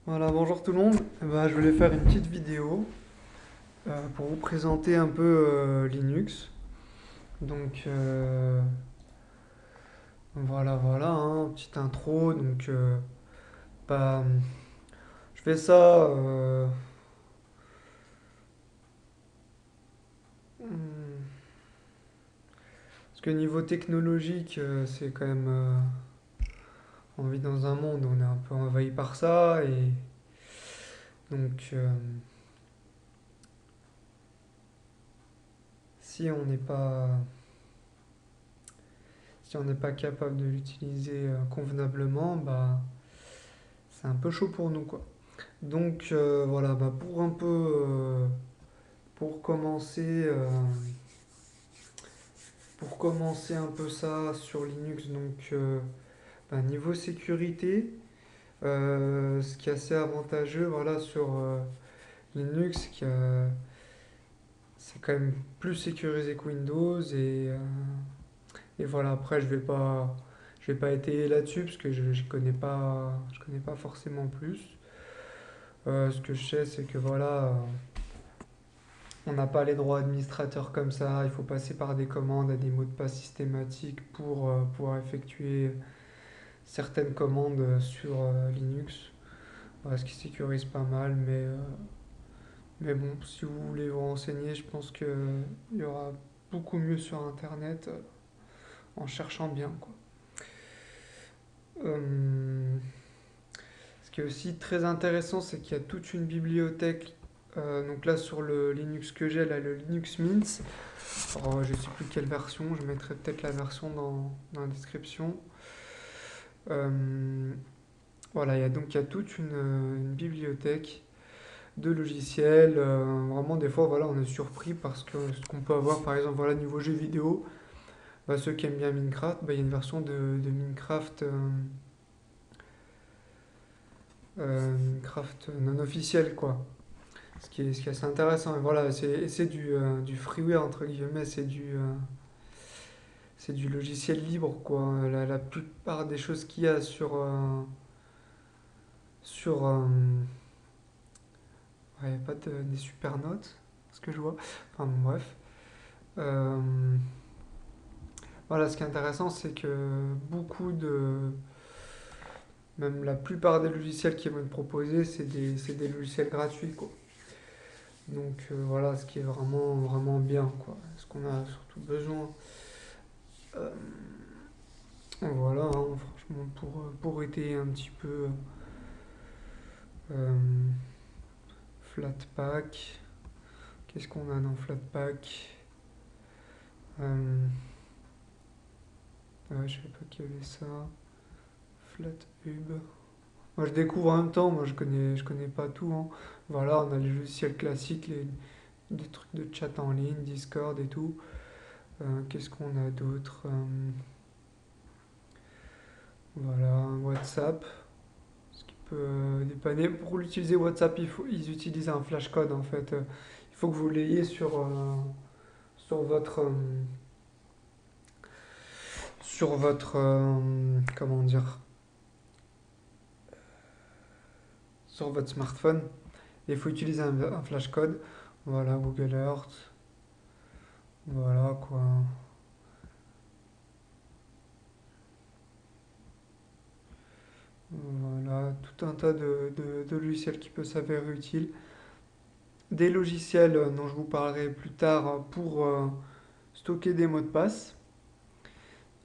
Voilà, bonjour tout le monde. Je voulais faire une petite vidéo pour vous présenter un peu Linux. Donc voilà, hein, petite intro. Bah, je fais ça parce que niveau technologique, c'est quand même on vit dans un monde où on est un peu envahi par ça et donc si on n'est pas si on n'est pas capable de l'utiliser convenablement, bah c'est un peu chaud pour nous quoi. Donc voilà, pour un peu pour commencer un peu ça sur Linux, niveau sécurité, ce qui est assez avantageux voilà sur Linux, c'est quand même plus sécurisé que Windows et voilà après je vais pas étayer là-dessus parce que je connais pas forcément plus. Ce que je sais c'est que voilà on n'a pas les droits administrateurs comme ça, il faut passer par des commandes à des mots de passe systématiques pour pouvoir effectuer certaines commandes sur Linux. Voilà, ce qui sécurise pas mal, mais bon, si vous voulez vous renseigner, je pense qu'il y aura beaucoup mieux sur Internet en cherchant bien, quoi. Euh, Ce qui est aussi très intéressant, c'est qu'il y a toute une bibliothèque. Donc là, sur le Linux que j'ai, là, le Linux Mint. Alors, je sais plus quelle version, je mettrai peut-être la version dans la description. Euh, voilà, il y a toute une bibliothèque de logiciels. Vraiment, des fois, voilà, on est surpris parce que ce qu'on peut avoir, par exemple, voilà, niveau jeux vidéo, ceux qui aiment bien Minecraft, il y a une version de Minecraft, Minecraft non officielle, quoi. Ce qui est assez intéressant. Et voilà, c'est du freeware, entre guillemets, c'est du logiciel libre, quoi. La plupart des choses qu'il y a sur ouais, il n'y a pas des super notes, ce que je vois. Enfin, bon, bref. Euh, voilà, ce qui est intéressant, c'est que même la plupart des logiciels qui vont être proposés, c'est des logiciels gratuits, quoi. Donc voilà, ce qui est vraiment bien, quoi. Ce qu'on a surtout besoin. Euh, voilà, hein, franchement, pour étayer un petit peu euh, Flatpak. Qu'est-ce qu'on a dans Flatpak? euh, ouais, je savais pas qu'il y avait ça. FlatHub. Moi, je découvre en même temps, moi, je connais pas tout, hein. Voilà, on a les logiciels classiques, des trucs de chat en ligne, Discord et tout. Qu'est-ce qu'on a d'autre? Voilà, WhatsApp. Ce qui peut dépanner. Pour l'utiliser WhatsApp, ils utilisent un flashcode en fait. Il faut que vous l'ayez sur comment dire, sur votre smartphone. Et il faut utiliser un flashcode. Voilà, Google Earth. Voilà quoi. Voilà, tout un tas de logiciels qui peuvent s'avérer utiles. Des logiciels dont je vous parlerai plus tard pour stocker des mots de passe.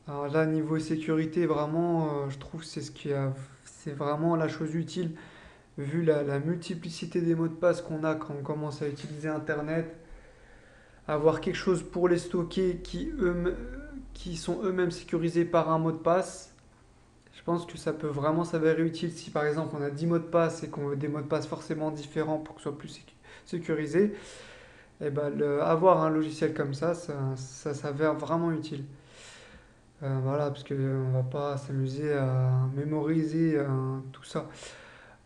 Alors là, niveau sécurité, vraiment, je trouve que c'est vraiment la chose utile, vu la multiplicité des mots de passe qu'on a quand on commence à utiliser Internet. Avoir quelque chose pour les stocker qui sont eux-mêmes sécurisés par un mot de passe, je pense que ça peut vraiment s'avérer utile si par exemple on a 10 mots de passe et qu'on veut des mots de passe forcément différents pour que ce soit plus sécurisé. Et avoir un logiciel comme ça s'avère vraiment utile. Voilà, parce qu'on ne va pas s'amuser à mémoriser tout ça.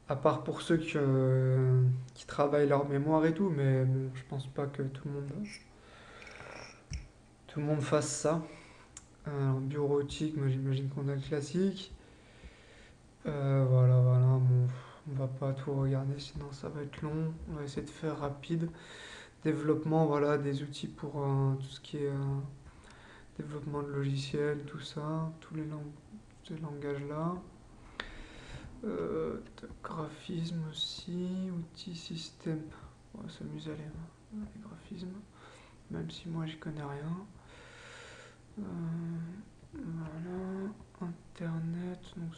À part pour ceux qui travaillent leur mémoire et tout, mais bon, je pense pas que tout le monde fasse ça. En bureautique, moi j'imagine qu'on a le classique. Voilà, bon, pas tout regarder, sinon ça va être long. On va essayer de faire rapide. Développement, voilà, des outils pour tout ce qui est développement de logiciels, tout ça, tous ces langages-là. Graphisme aussi, outils, système. On va s'amuser à les graphismes, même si moi j'y connais rien. Voilà, internet, donc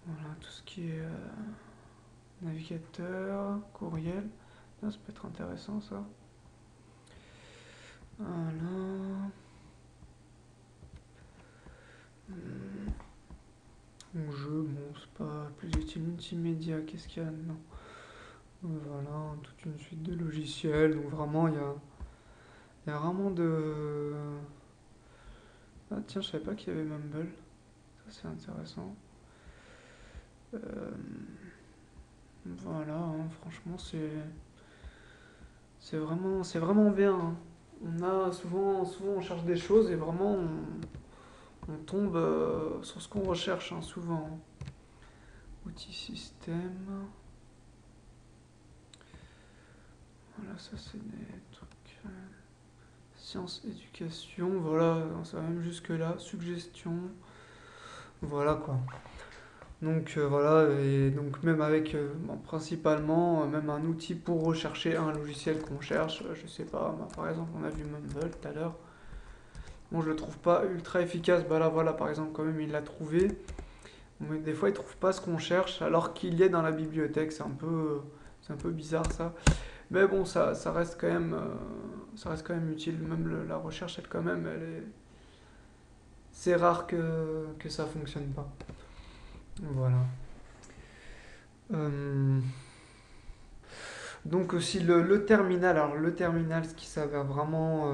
voilà, tout ce qui est navigateur, courriel. Ah, ça peut être intéressant ça. Voilà. Mon jeu, bon, c'est pas plus utile. Multimédia, qu'est-ce qu'il y a dedans? Voilà, toute une suite de logiciels. Donc vraiment, il y a vraiment de... Ah tiens, je savais pas qu'il y avait Mumble. Ça, c'est intéressant. Euh, voilà, hein, franchement, c'est vraiment bien, hein. On a souvent on cherche des choses et vraiment on tombe sur ce qu'on recherche, hein, souvent. Outils système. Voilà, ça c'est des trucs. Sciences, éducation, voilà, ça va même jusque là. Suggestion. Voilà quoi. Donc voilà, et donc même avec bon, principalement même un outil pour rechercher un logiciel qu'on cherche, je sais pas, bah, par exemple on a vu Mumble tout à l'heure. Bon, je le trouve pas ultra efficace, bah là voilà, par exemple quand même il l'a trouvé. Mais des fois il trouve pas ce qu'on cherche alors qu'il est dans la bibliothèque, c'est un peu bizarre ça. Mais bon, ça reste quand même utile, même la recherche elle quand même, c'est rare que ça fonctionne pas. Voilà. Euh, Donc aussi le terminal, alors le terminal, ce qui s'avère vraiment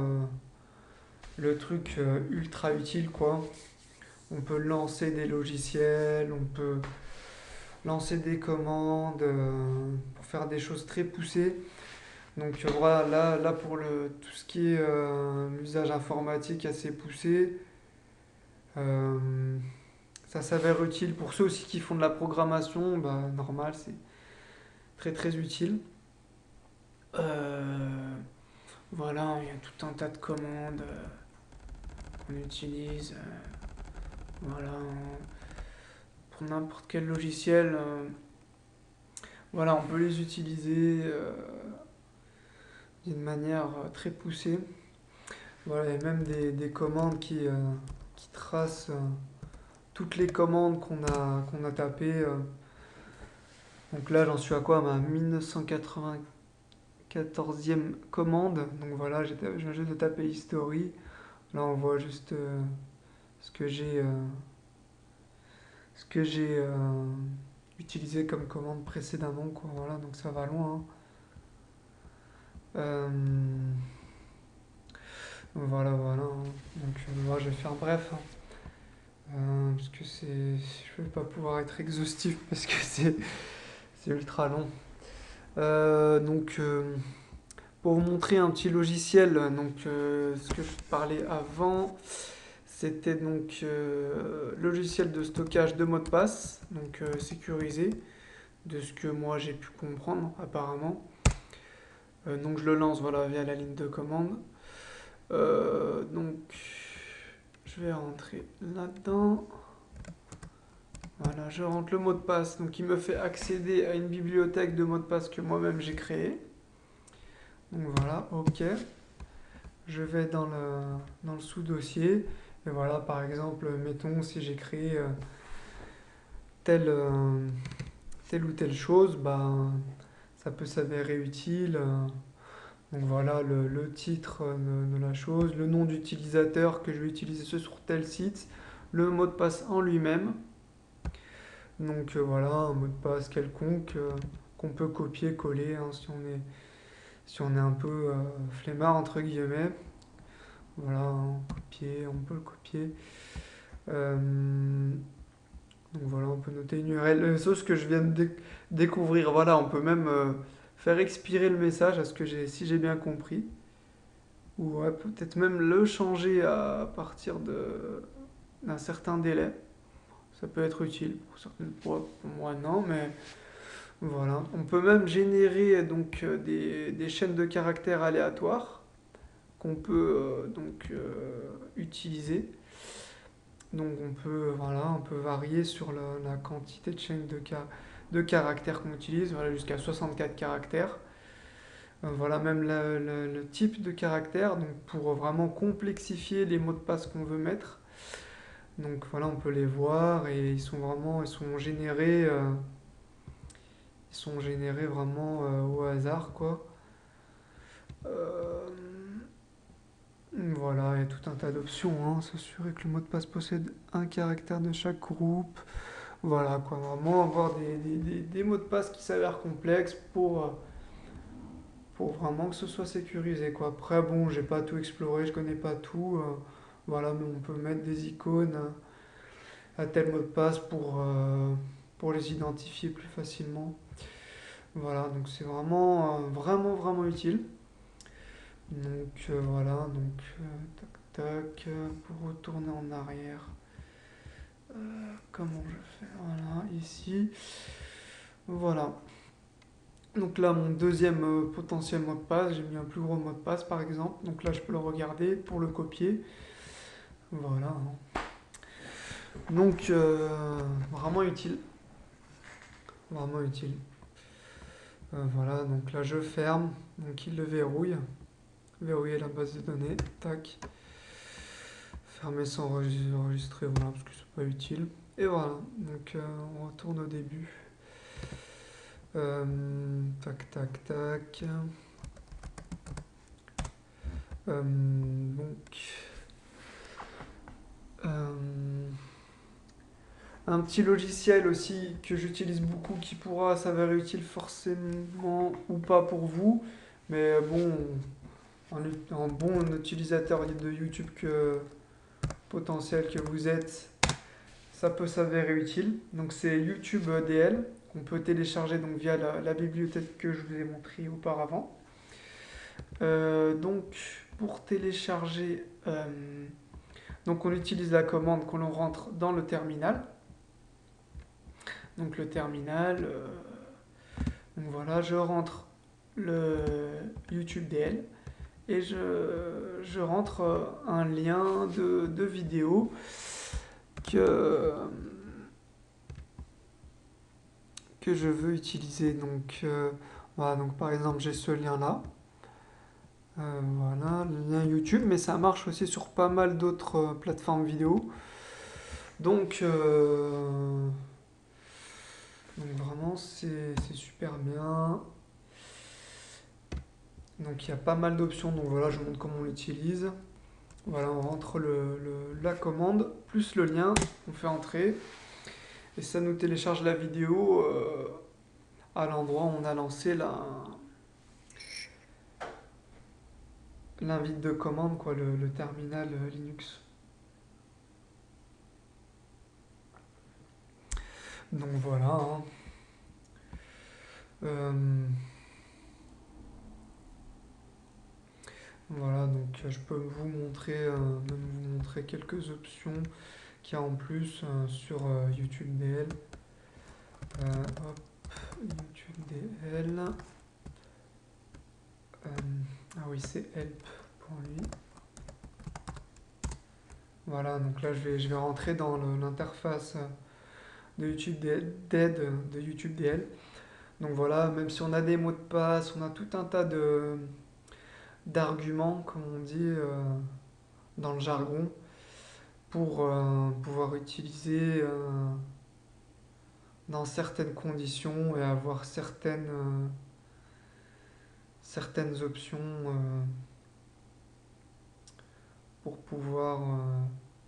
le truc ultra utile quoi. On peut lancer des logiciels, on peut lancer des commandes pour faire des choses très poussées. Donc voilà, là pour tout ce qui est l'usage informatique assez poussé, euh, ça s'avère utile. Pour ceux aussi qui font de la programmation, bah, normal, c'est très très utile. Euh, Voilà, il y a tout un tas de commandes qu'on utilise. Voilà, pour n'importe quel logiciel, voilà, on peut les utiliser d'une manière très poussée. Voilà, il y a même des commandes qui tracent toutes les commandes qu'on a tapées. Donc là, j'en suis à quoi? Ma 1994e commande. Donc voilà, je viens juste de taper History. Là, on voit juste ce que j'ai utilisé comme commande précédemment, quoi. Voilà, donc ça va loin, hein. Euh, voilà, hein. Donc moi, je vais faire bref, hein. Parce que je vais pas pouvoir être exhaustif parce que c'est ultra long. Donc pour vous montrer un petit logiciel, donc ce que je parlais avant, c'était donc logiciel de stockage de mots de passe, donc sécurisé, de ce que moi j'ai pu comprendre apparemment. Donc je le lance voilà, via la ligne de commande. Donc je vais rentrer là-dedans. Voilà, je rentre le mot de passe, donc il me fait accéder à une bibliothèque de mots de passe que moi-même j'ai créée. Donc voilà, ok. Je vais dans le sous-dossier. Et voilà, par exemple, mettons si j'ai créé telle, telle ou telle chose, bah, ça peut s'avérer utile. Donc voilà le titre de la chose, le nom d'utilisateur que je vais utiliser ce sur tel site, le mot de passe en lui-même. Donc voilà, un mot de passe quelconque qu'on peut copier, coller hein, si on est un peu flemmard entre guillemets. Voilà, hein, on peut le copier. Euh, donc voilà, on peut noter une URL. Sauf que je viens de découvrir, voilà, on peut même faire expirer le message à ce que si j'ai bien compris. Ou ouais, peut-être même le changer à partir d'un certain délai. ça peut être utile. Pour moi, non, mais voilà. On peut même générer donc des chaînes de caractères aléatoires qu'on peut utiliser. Donc voilà, on peut varier sur la quantité de chaînes de caractères qu'on utilise, voilà, jusqu'à 64 caractères. Voilà même le type de caractère, donc pour vraiment complexifier les mots de passe qu'on veut mettre. Donc voilà, on peut les voir et ils sont générés vraiment au hasard, quoi. Euh, voilà, il y a tout un tas d'options, hein. S'assurer que le mot de passe possède un caractère de chaque groupe. Voilà, quoi, vraiment avoir des mots de passe qui s'avèrent complexes pour vraiment que ce soit sécurisé, quoi. Après, bon, j'ai pas tout exploré, je connais pas tout. Voilà, mais on peut mettre des icônes à tel mot de passe pour les identifier plus facilement. Voilà, donc c'est vraiment utile. Donc voilà, donc tac, pour retourner en arrière. Comment je fais? Voilà, ici. Voilà. Donc là, mon deuxième potentiel mot de passe, j'ai mis un plus gros mot de passe par exemple. Donc là, je peux le regarder pour le copier. Voilà, hein. Donc, vraiment utile. Vraiment utile. Voilà, donc là, je ferme. Donc, il le verrouille. Verrouiller la base de données. Tac. Fermer sans enregistrer, voilà, parce que c'est pas utile. Et voilà, donc on retourne au début. Tac. Donc, un petit logiciel aussi que j'utilise beaucoup qui pourra s'avérer utile forcément ou pas pour vous. Mais bon, un bon utilisateur de YouTube potentiel que vous êtes, ça peut s'avérer utile. Donc c'est YouTube DL qu'on peut télécharger donc via la bibliothèque que je vous ai montrée auparavant. Donc pour télécharger, donc on utilise la commande qu'on rentre dans le terminal. Donc le terminal, donc voilà, je rentre le YouTube DL et je rentre un lien de vidéo que, que je veux utiliser. Donc voilà, donc par exemple j'ai ce lien là. Voilà, le lien YouTube, mais ça marche aussi sur pas mal d'autres plateformes vidéo. Donc, vraiment c'est super bien. Donc il y a pas mal d'options, donc voilà, je vous montre comment on l'utilise. Voilà, on rentre la commande, plus le lien, on fait entrer, et ça nous télécharge la vidéo à l'endroit où on a lancé l'invite de commande, quoi, le terminal Linux. Donc voilà, hein. Voilà, donc je peux vous montrer quelques options qu'il y a en plus sur YouTube DL. Hop, YouTube DL. Ah oui, c'est Help pour lui. Voilà, donc là je vais rentrer dans l'interface de YouTube d'aide de YouTube DL. Donc voilà, même si on a des mots de passe, on a tout un tas d'arguments, comme on dit dans le jargon, pour pouvoir utiliser dans certaines conditions et avoir certaines options pour pouvoir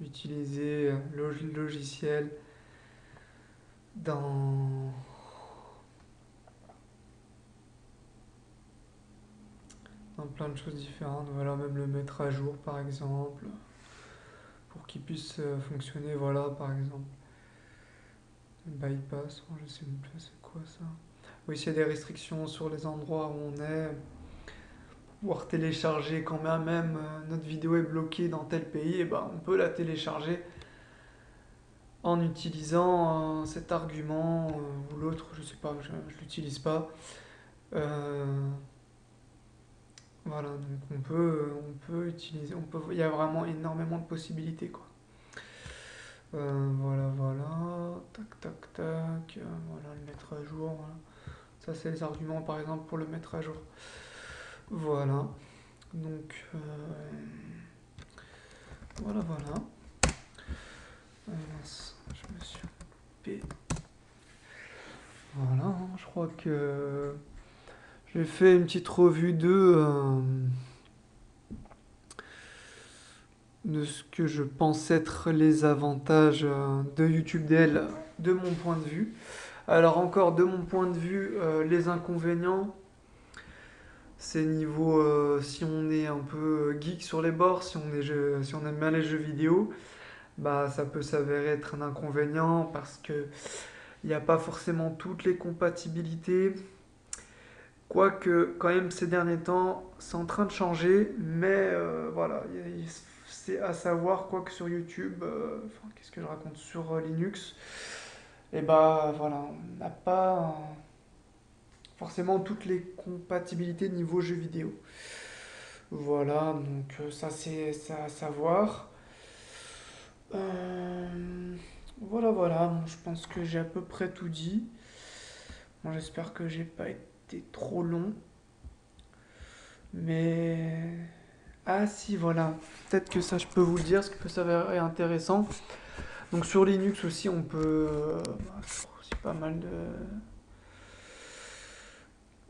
utiliser le logiciel dans, dans plein de choses différentes. Voilà, même le mettre à jour par exemple, pour qu'il puisse fonctionner. Voilà, par exemple, bypass, je sais même plus c'est quoi ça. Oui, s'il y a des restrictions sur les endroits où on est, pouvoir télécharger quand même notre vidéo est bloquée dans tel pays, et ben on peut la télécharger en utilisant cet argument ou l'autre, je sais pas, je l'utilise pas. Euh, voilà, donc on peut utiliser, il y a vraiment énormément de possibilités, quoi. Voilà, voilà, tac, tac, tac, voilà, le mettre à jour, voilà. Ça, c'est les arguments, par exemple, pour le mettre à jour. Voilà, donc, voilà, voilà. Mince, je me suis coupé. Voilà, hein, je crois que j'ai fait une petite revue de ce que je pense être les avantages de YouTube DL de mon point de vue. Alors encore de mon point de vue, les inconvénients, c'est niveau si on est un peu geek sur les bords, si on aime bien les jeux vidéo, bah ça peut s'avérer être un inconvénient parce que il n'y a pas forcément toutes les compatibilités. Quoique, quand même, ces derniers temps, c'est en train de changer, mais voilà, c'est à savoir, quoique sur YouTube, enfin, qu'est-ce que je raconte sur Linux, et bah voilà, on n'a pas forcément toutes les compatibilités niveau jeux vidéo. Voilà, donc ça c'est à savoir. Euh, voilà, voilà, bon, je pense que j'ai à peu près tout dit. Bon, j'espère que j'ai pas été trop long, mais ah si, voilà. Peut-être que ça, je peux vous le dire, ce qui peut s'avérer intéressant. Donc sur Linux aussi, on peut... c'est pas mal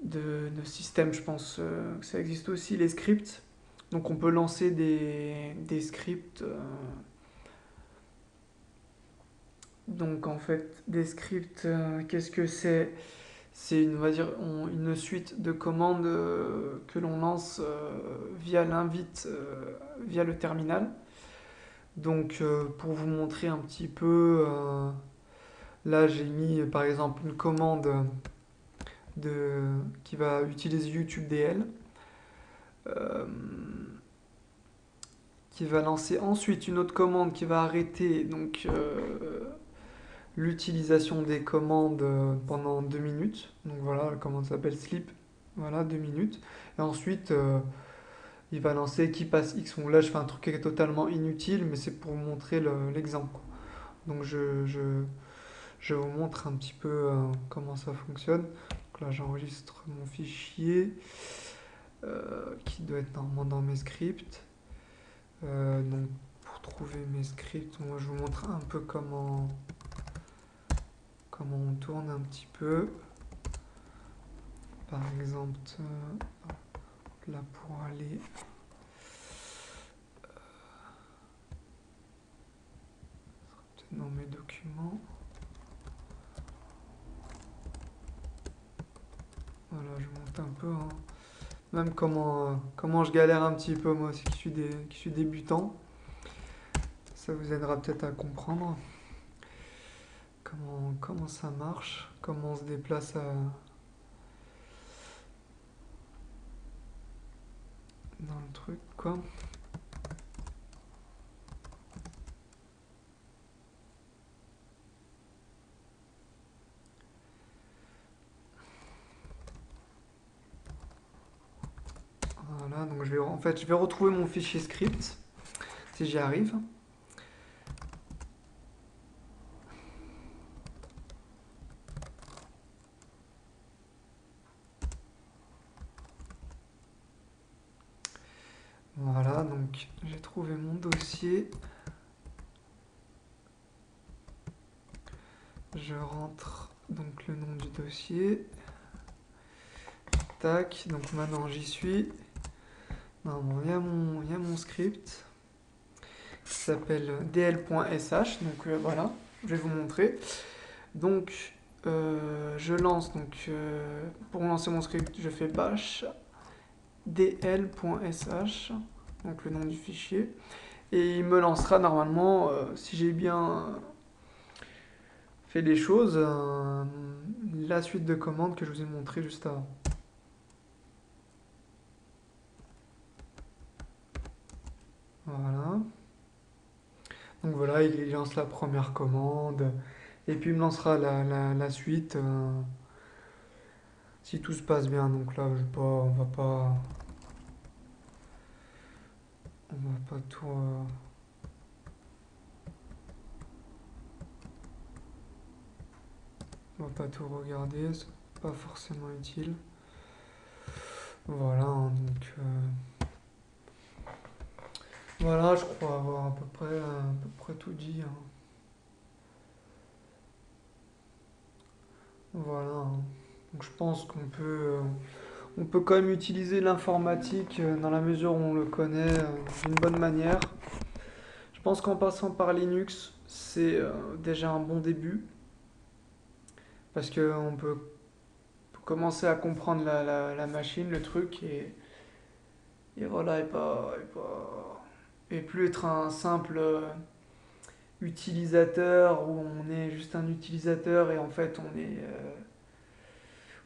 de systèmes, je pense. Que ça existe aussi, les scripts. Donc on peut lancer des scripts. Donc en fait, des scripts, qu'est-ce que c'est? C'est une, on va dire, une suite de commandes que l'on lance via l'invite, via le terminal. Donc, pour vous montrer un petit peu, là j'ai mis par exemple une commande qui va utiliser YouTube DL, euh, qui va lancer ensuite une autre commande qui va arrêter donc l'utilisation des commandes pendant 2 minutes. Donc voilà, la commande s'appelle sleep. Voilà, 2 minutes. Et ensuite, il va lancer qui passe X. Bon, là, je fais un truc qui est totalement inutile, mais c'est pour vous montrer l'exemple. Donc je vous montre un petit peu comment ça fonctionne. Donc là, j'enregistre mon fichier qui doit être normalement dans mes scripts. Donc, pour trouver mes scripts, moi, je vous montre un peu comment on tourne un petit peu. Par exemple, là, pour aller dans mes documents. Voilà, je monte un peu. Hein. Même comment je galère un petit peu, moi aussi, qui suis débutant. Ça vous aidera peut-être à comprendre comment ça marche, comment on se déplace dans le truc, quoi. Voilà, donc en fait, je vais retrouver mon fichier script, si j'y arrive. Voilà, donc j'ai trouvé mon dossier. Je rentre donc le nom du dossier. Tac, donc maintenant j'y suis. Normalement, il y a mon script qui s'appelle dl.sh. Donc voilà, je vais vous montrer. Donc je lance, donc pour lancer mon script, je fais bash dl.sh, donc le nom du fichier. Et il me lancera normalement, si j'ai bien fait les choses, la suite de commandes que je vous ai montré juste avant. Voilà. Donc voilà, il lance la première commande et puis il me lancera la suite si tout se passe bien. Donc là, je vais pas, on va pas tout, on va pas tout regarder, c'est pas forcément utile. Voilà, hein, donc voilà, je crois avoir à peu près tout dit, hein. Voilà, hein. Donc je pense on peut quand même utiliser l'informatique dans la mesure où on le connaît d'une bonne manière. Je pense qu'en passant par Linux, c'est déjà un bon début parce qu'on peut commencer à comprendre la machine, le truc et voilà, et plus être un simple utilisateur où on est juste un utilisateur et en fait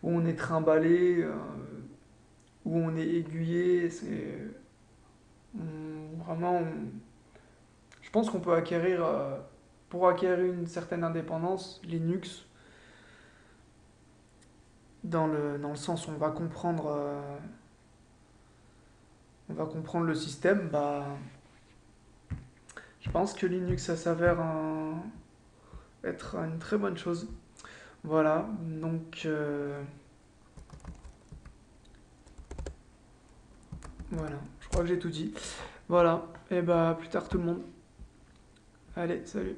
où on est trimballé, où on est aiguillé. Vraiment, je pense qu'on peut acquérir, pour acquérir une certaine indépendance, Linux, dans le sens où on va comprendre le système, bah, je pense que Linux, ça s'avère être une très bonne chose. Voilà, donc voilà, je crois que j'ai tout dit. Voilà, et bah plus tard tout le monde. Allez, salut.